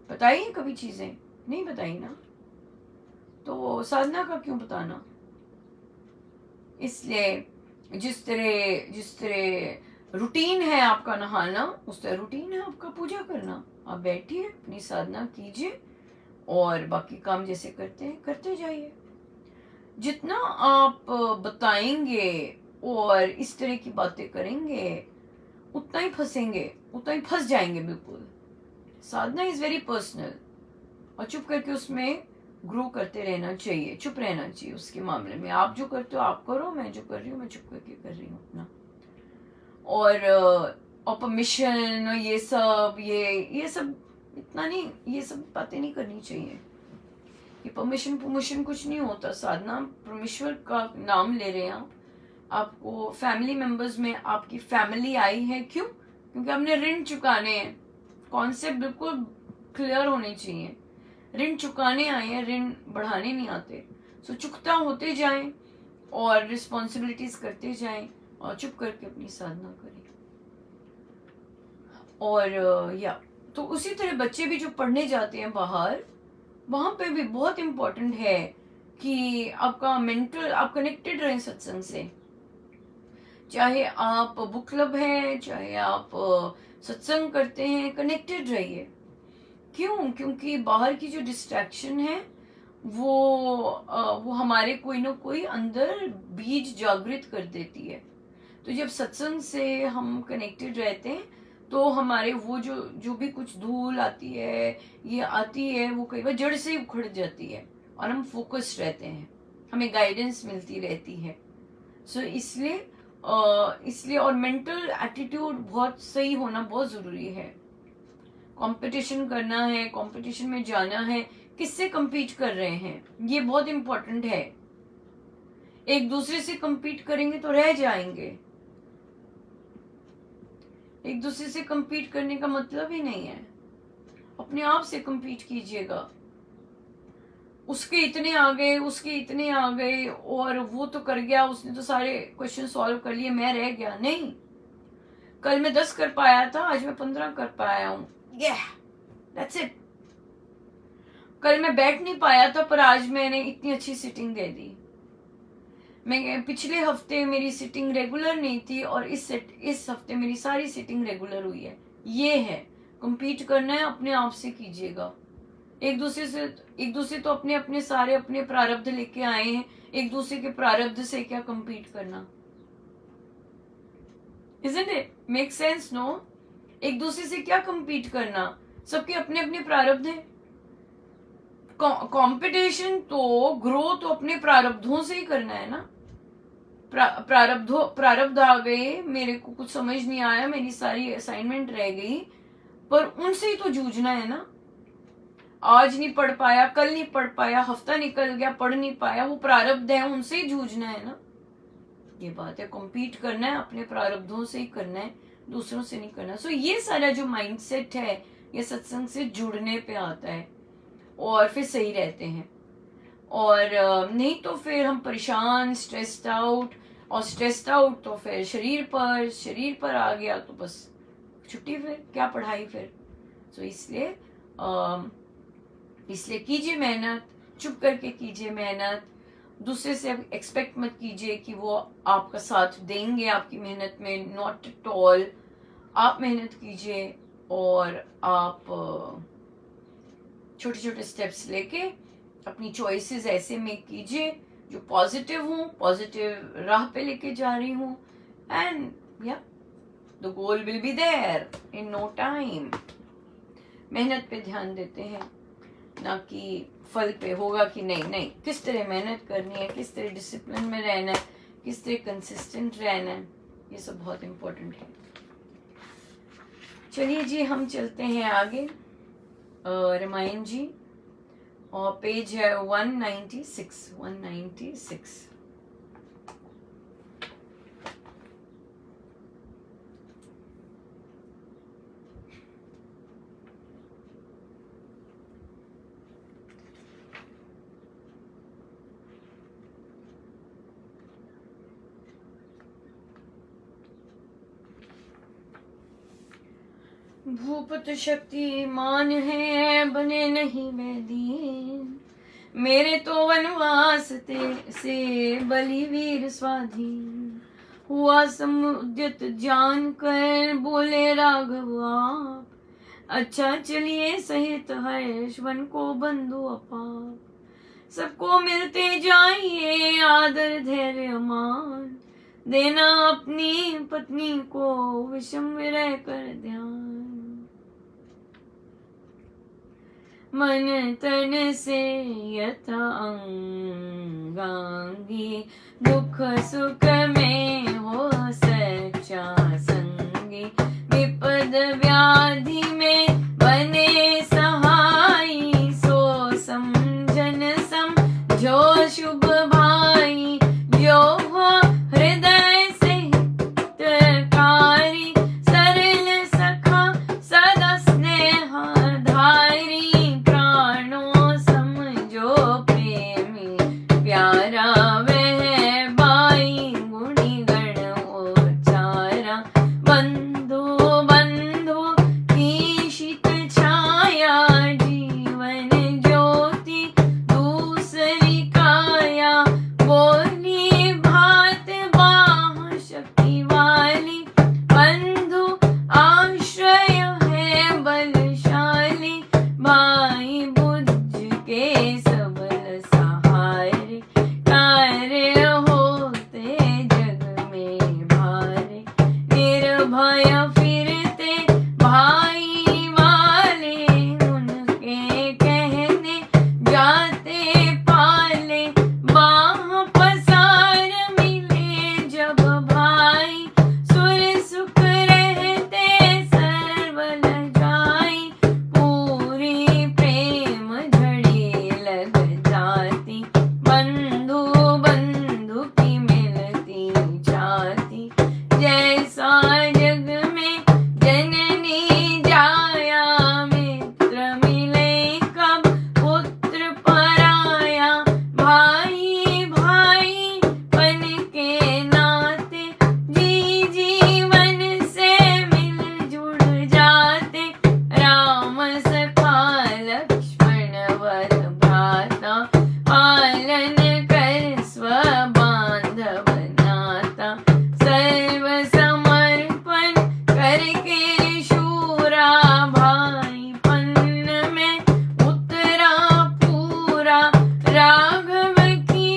बताइए कभी चीजें नहीं बताई ना, तो साधना का क्यों बताना। इसलिए जिस तरह रूटीन है आपका नहाना, उस तरह रूटीन है आपका पूजा करना। आप बैठिए, अपनी साधना कीजिए, और बाकी काम जैसे करते हैं करते जाइए। जितना आप बताएंगे और इस तरह की बातें करेंगे, उतना ही फंसेंगे, उतना ही फंस जाएंगे बिल्कुल। साधना इज वेरी पर्सनल, और चुप करके उसमें ग्रो करते रहना चाहिए, चुप रहना चाहिए उसके मामले में। आप जो करते हो आप करो, मैं जो कर रही हूँ मैं चुप करके कर रही हूँ अपना। और परमिशन, ये सब इतना नहीं, ये सब बातें नहीं करनी चाहिए। ये परमिशन कुछ नहीं होता। साधना परमेश्वर का नाम ले रहे हैं आप। आपको फैमिली मेंबर्स में आपकी फैमिली आई है, क्यों? क्योंकि आपने ऋण चुकाने हैं। कॉन्सेप्ट बिल्कुल क्लियर होने चाहिए। ऋण चुकाने आए हैं, ऋण बढ़ाने नहीं आते। सो चुकता होते जाएं और रिस्पॉन्सिबिलिटीज करते जाएं, और चुप करके अपनी साधना करें। और या तो उसी तरह बच्चे भी जो पढ़ने जाते हैं बाहर, वहां पे भी बहुत इम्पोर्टेंट है कि आपका मेंटल, आप कनेक्टेड रहें सत्संग से। चाहे आप बुक क्लब है, चाहे आप सत्संग करते हैं, कनेक्टेड रहिए। क्यों? क्योंकि बाहर की जो डिस्ट्रैक्शन है वो हमारे कोई ना कोई अंदर बीज जागृत कर देती है। तो जब सत्संग से हम कनेक्टेड रहते हैं, तो हमारे वो जो जो भी कुछ धूल आती है, ये आती है, वो कई बार जड़ से ही उखड़ जाती है, और हम फोकस्ड रहते हैं, हमें गाइडेंस मिलती रहती है। सो इसलिए और मेंटल एटीट्यूड बहुत सही होना बहुत जरूरी है। कंपटीशन करना है, कंपटीशन में जाना है, किससे compete कर रहे हैं, ये बहुत इंपॉर्टेंट है। एक दूसरे से compete करेंगे तो रह जाएंगे। एक दूसरे से compete करने का मतलब ही नहीं है। अपने आप से compete कीजिएगा। उसके इतने आ गए, उसके इतने आ गए, और वो तो कर गया, उसने तो सारे क्वेश्चन सॉल्व कर लिए, मैं रह गया। नहीं, कल मैं 10 कर पाया था, आज मैं 15 कर पाया हूँ। That's it. कल मैं बैठ नहीं पाया था, पर आज मैंने इतनी अच्छी सिटिंग दे दी। मैं पिछले हफ्ते मेरी सिटिंग रेगुलर नहीं थी, और इस हफ्ते मेरी सारी सिटिंग रेगुलर हुई है। ये है compete करना है, अपने आप से कीजिएगा। एक दूसरे तो अपने अपने सारे अपने प्रारब्ध लेके आए हैं, एक दूसरे के प्रारब्ध से क्या compete करना। Isn't it? Make sense, no? एक दूसरे से क्या compete करना, सबके अपने अपने प्रारब्ध हैं। कंपटीशन तो ग्रो तो अपने प्रारब्धों से ही करना है ना। प्रारब्ध आ गए, मेरे को कुछ समझ नहीं आया, मेरी सारी असाइनमेंट रह गई, पर उनसे ही तो जूझना है ना। आज नहीं पढ़ पाया, कल नहीं पढ़ पाया, हफ्ता निकल गया, पढ़ नहीं पाया, वो प्रारब्ध है, उनसे ही जूझना है ना। ये बात है, कॉम्पीट करना है, अपने प्रारब्धों से ही करना है, दूसरों से नहीं करना। सो ये सारा जो माइंडसेट है, ये सत्संग से जुड़ने पे आता है, और फिर सही रहते हैं। और नहीं तो फिर हम परेशान, स्ट्रेस्ड आउट, और स्ट्रेस्ड आउट तो फिर शरीर पर आ गया तो बस छुट्टी, फिर क्या पढ़ाई फिर। तो इसलिए कीजिए मेहनत, चुप करके कीजिए मेहनत। दूसरे से एक्सपेक्ट मत कीजिए कि वो आपका साथ देंगे आपकी मेहनत में, नॉट एट ऑल। आप मेहनत कीजिए, और आप छोटे छोटे स्टेप्स लेके अपनी चॉइसेस ऐसे मेक कीजिए जो पॉजिटिव हूँ, पॉजिटिव राह पे लेके जा रही हूँ, एंड या the goal will be there in no time. मेहनत पे ध्यान देते हैं, ना कि फल पे होगा कि नहीं। नहीं, किस तरह मेहनत करनी है, किस तरह डिसिप्लिन में रहना है, किस तरह कंसिस्टेंट रहना है, ये सब बहुत इम्पोर्टेंट है। चलिए जी, हम चलते हैं आगे। रामायण जी, और पेज है 196। भूप तो शक्तिमान है, बने नहीं मैं दीन। मेरे तो वनवास से बलिवीर स्वाधीन। हुआ समुद्यत जान कर बोले राघव आप, अच्छा चलिए सहित हर्ष वन को बंधु अपार। सबको मिलते जाइए आदर धैर्य मान, देना अपनी पत्नी को विषम विरह कर ध्यान। मन तन से यथा अंगांगी, दुख सुख में हो सच्चा संगी। विपद व्याधि में बने सहाई, सो समझन समझो शुभ भाई। जो हो हृदय से हितकारी, सरल सखा सदा स्नेह धारी। प्राणों समझो प्रेमी प्यारा, वह बाई गुणी गण उचारा। बंधु बंधु की शीत छाया, जीवन ज्योति दूसरी काया। बोली भात बाह शक्ति वाली, बंधु आश्रय है बलशाली। भाई बुझ के सबल सहारे, कार्य होते जग में भारे। निर्भय फिरते भाई वाले, उनके कहने जाते पाले। बाह पसार मिले जब भाई, सुर सुख रहते सर्वल जाई। पूरी प्रेम झड़ी लग जाती, बंधु बंधु की मिलती छाती। जैसा जग में जननी जाया, मित्र मिले कब पुत्र पराया। भाई भाई बन के नाते, जी जीवन से मिल जुड़ जाते। राम सखा लक्ष्मण वर भ्राता, पालन कर स्वबांधव नाता। सर्व समर्पण करके शूरा, भाई पन्न में उतरा पूरा। राघव की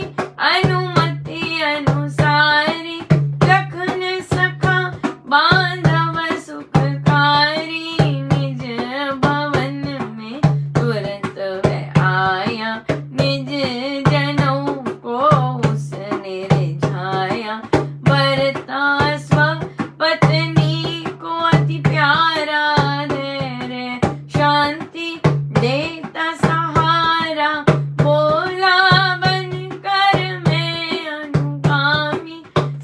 अनुमति अनुसारी, लखन सखा बांधव सुखकारी। निज भवन में तुरंत वह आया, निज जनों को उसने रिझाया। बरता स्वपत्नी को अति प्यारा, धैर्य शांति देता सहारा। बोला बनकर मैं अनुगामी,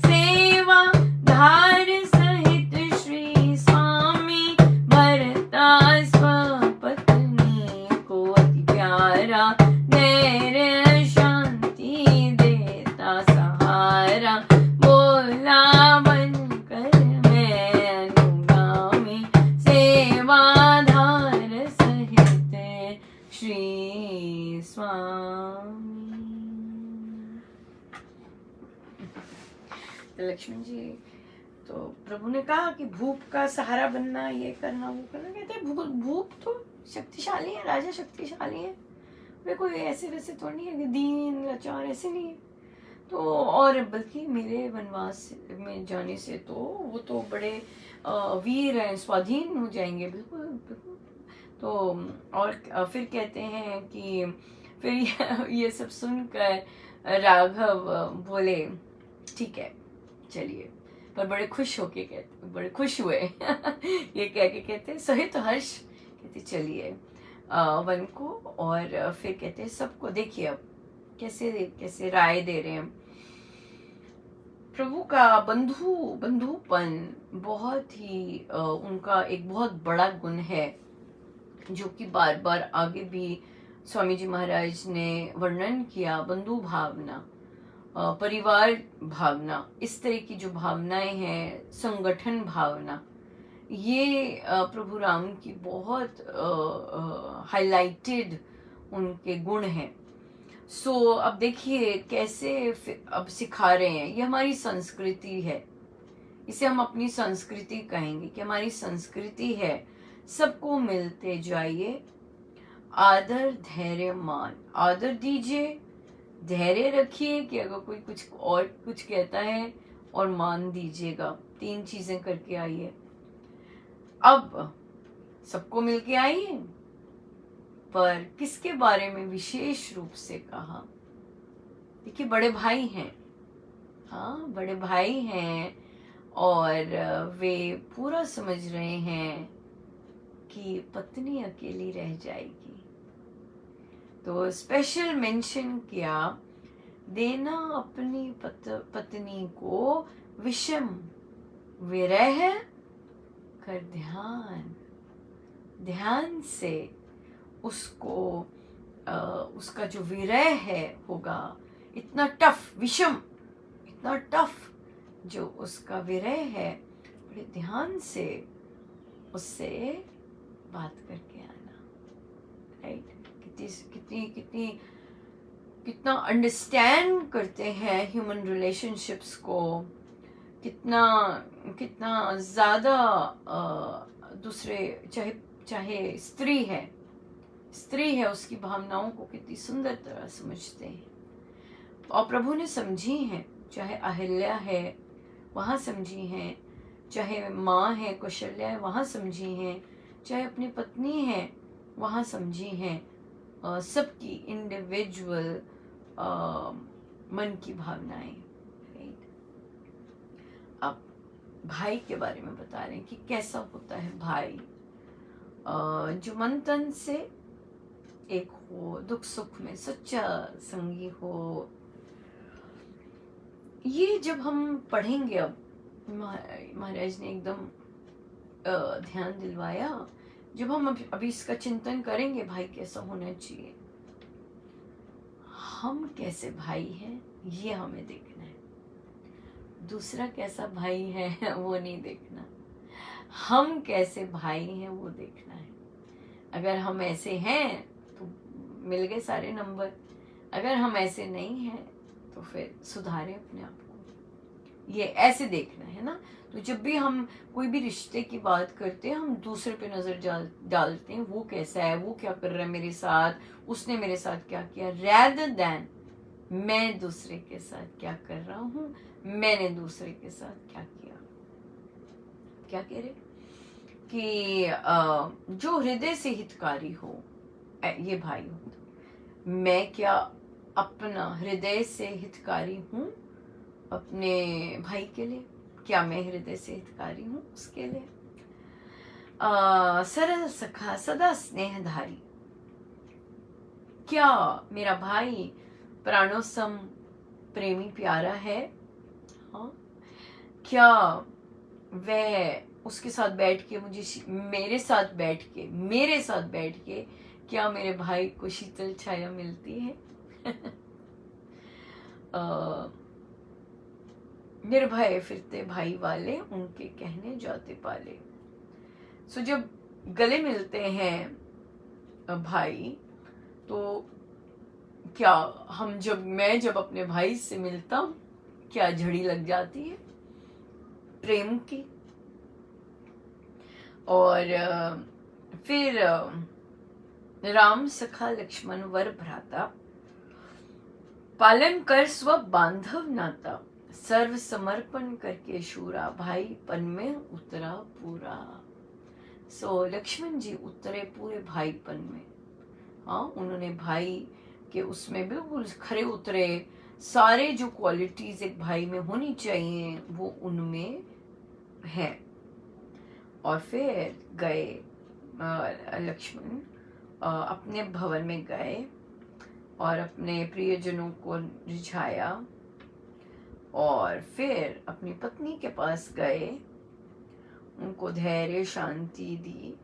सेवा धार सहित श्री स्वामी। भरता स्वपत्नी को अति प्यारा, धैर्य शांति देता सहारा। बोला बनकर मैं अनुगामी, सेवा धार सहित श्री स्वामी। तो लक्ष्मण जी, तो प्रभु ने कहा कि भूप का सहारा बनना, ये करना वो करना। कहते हैं भूप तो शक्तिशाली है, राजा शक्तिशाली है, वे कोई ऐसे वैसे तो नहीं है कि दीन लाचार, ऐसे नहीं है। तो और बल्कि मेरे वनवास में जाने से तो वो तो बड़े वीर हैं, स्वाधीन हो जाएंगे, बिल्कुल बिल्कुल। तो और फिर कहते हैं कि फिर ये सब सुनकर राघव बोले ठीक है चलिए, पर बड़े खुश होके कहते, बड़े खुश हुए ये कह के कहते सहित हर्ष, कहते चलिए वन को। और फिर कहते सबको देखिए अब कैसे कैसे राय दे रहे हैं। प्रभु का बंधुपन बहुत ही उनका एक बहुत बड़ा गुण है, जो कि बार बार आगे भी स्वामी जी महाराज ने वर्णन किया। बंधु भावना, परिवार भावना, इस तरह की जो भावनाएं हैं, संगठन भावना, ये प्रभु राम की बहुत हाइलाइटेड उनके गुण हैं। सो अब देखिए कैसे अब सिखा रहे हैं, ये हमारी संस्कृति है, इसे हम अपनी संस्कृति कहेंगे कि हमारी संस्कृति है, सबको मिलते जाइए, आदर धैर्य मान, आदर दीजिए, धैर्य रखिए कि अगर कोई कुछ और कुछ कहता है, और मान दीजिएगा। 3 चीजें करके आइए। अब सबको मिलके आइए, पर किसके बारे में विशेष रूप से कहा? देखिए बड़े भाई हैं, हाँ बड़े भाई हैं, और वे पूरा समझ रहे हैं कि पत्नी अकेली रह जाएगी, तो स्पेशल मेंशन किया, देना अपनी पत्नी को विषम विरह कर ध्यान से उसको उसका जो विरह है होगा, इतना टफ, विषम इतना टफ जो उसका विरह है, बड़े ध्यान से उससे बात करके आना। राइट? कितनी कितना अंडरस्टैंड करते हैं ह्यूमन रिलेशनशिप्स को, कितना ज़्यादा दूसरे, चाहे स्त्री है उसकी भावनाओं को कितनी सुंदर तरह समझते हैं, और प्रभु ने समझी हैं। चाहे अहिल्या है वहाँ समझी हैं, चाहे माँ है कौशल्या है वहाँ समझी हैं, चाहे अपनी पत्नी है वहाँ समझी हैं, सबकी इंडिविजुअल मन की भावनाएं। अब भाई के बारे में बता रहे हैं कि कैसा होता है भाई, जो मन तन से एक हो, दुख सुख में सच्चा संगी हो। ये जब हम पढ़ेंगे, अब महाराज ने एकदम ध्यान दिलवाया, जब हम अभी इसका चिंतन करेंगे, भाई कैसा होना चाहिए, हम कैसे भाई हैं ये हमें देखना है, दूसरा कैसा भाई है वो नहीं देखना, हम कैसे भाई हैं वो देखना है। अगर हम ऐसे हैं तो मिल गए सारे नंबर, अगर हम ऐसे नहीं हैं तो फिर सुधारें अपने आप को, ये ऐसे देखना है ना। तो जब भी हम कोई भी रिश्ते की बात करते हैं, हम दूसरे पे नजर डालते हैं, वो कैसा है, वो क्या कर रहा है मेरे साथ, उसने मेरे साथ क्या किया, rather than मैं दूसरे के साथ क्या कर रहा हूँ, मैंने दूसरे के साथ क्या किया। क्या कह रहे कि जो हृदय से हितकारी हो, ये भाई हो। मैं क्या अपना हृदय से हितकारी हूँ अपने भाई के लिए? क्या मैं हृदय से हितकारी हूँ उसके लिए? सरल सखा सदा स्नेहधारी, क्या मेरा भाई प्राणों सम प्रेमी प्यारा है? हाँ, क्या वह उसके साथ बैठ के मेरे साथ बैठ के क्या मेरे भाई को शीतल छाया मिलती है? निर्भय फिरते भाई वाले, उनके कहने जाते पाले। सो जब गले मिलते हैं भाई, तो क्या मैं जब अपने भाई से मिलता हूँ, क्या झड़ी लग जाती है प्रेम की? और फिर राम सखा लक्ष्मण वर भ्राता, पालन कर स्व बांधव नाता, सर्व समर्पण करके शूरा, भाईपन में उतरा पूरा। सो लक्ष्मण जी उतरे पूरे भाईपन में। हाँ, उन्होंने भाई के उसमें बिल्कुल खरे उतरे, सारे जो क्वालिटीज एक भाई में होनी चाहिए वो उनमें है। और फिर गए लक्ष्मण अपने भवन में गए और अपने प्रियजनों को रिझाया, और फिर अपनी पत्नी के पास गए, उनको धैर्य शांति दी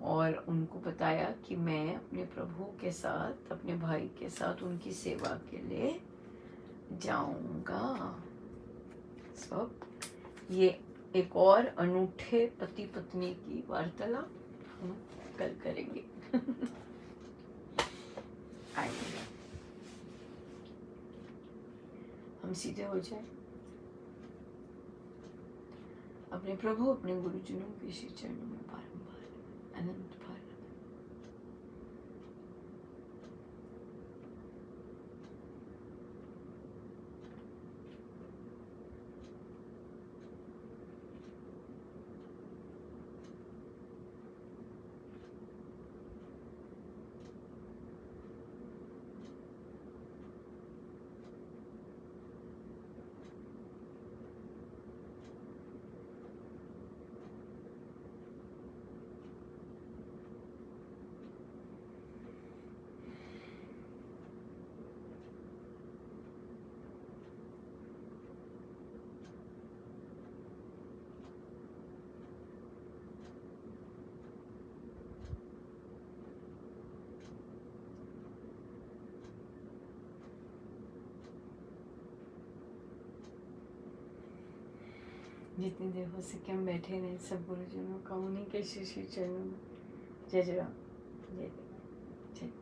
और उनको बताया कि मैं अपने प्रभु के साथ, अपने भाई के साथ उनकी सेवा के लिए जाऊंगा। सब ये एक और अनूठे पति पत्नी की वार्तालाप हम कल करेंगे। आइए हम सीधे हो जाए अपने प्रभु अपने गुरुजनों के श्री चरणों में बारंबार अनंत बार। जितनी देर हो सके हम बैठे रहे सब गुरुजनों का उन्हीं के श्री श्री चरणों में। जय जय राम, जय जय।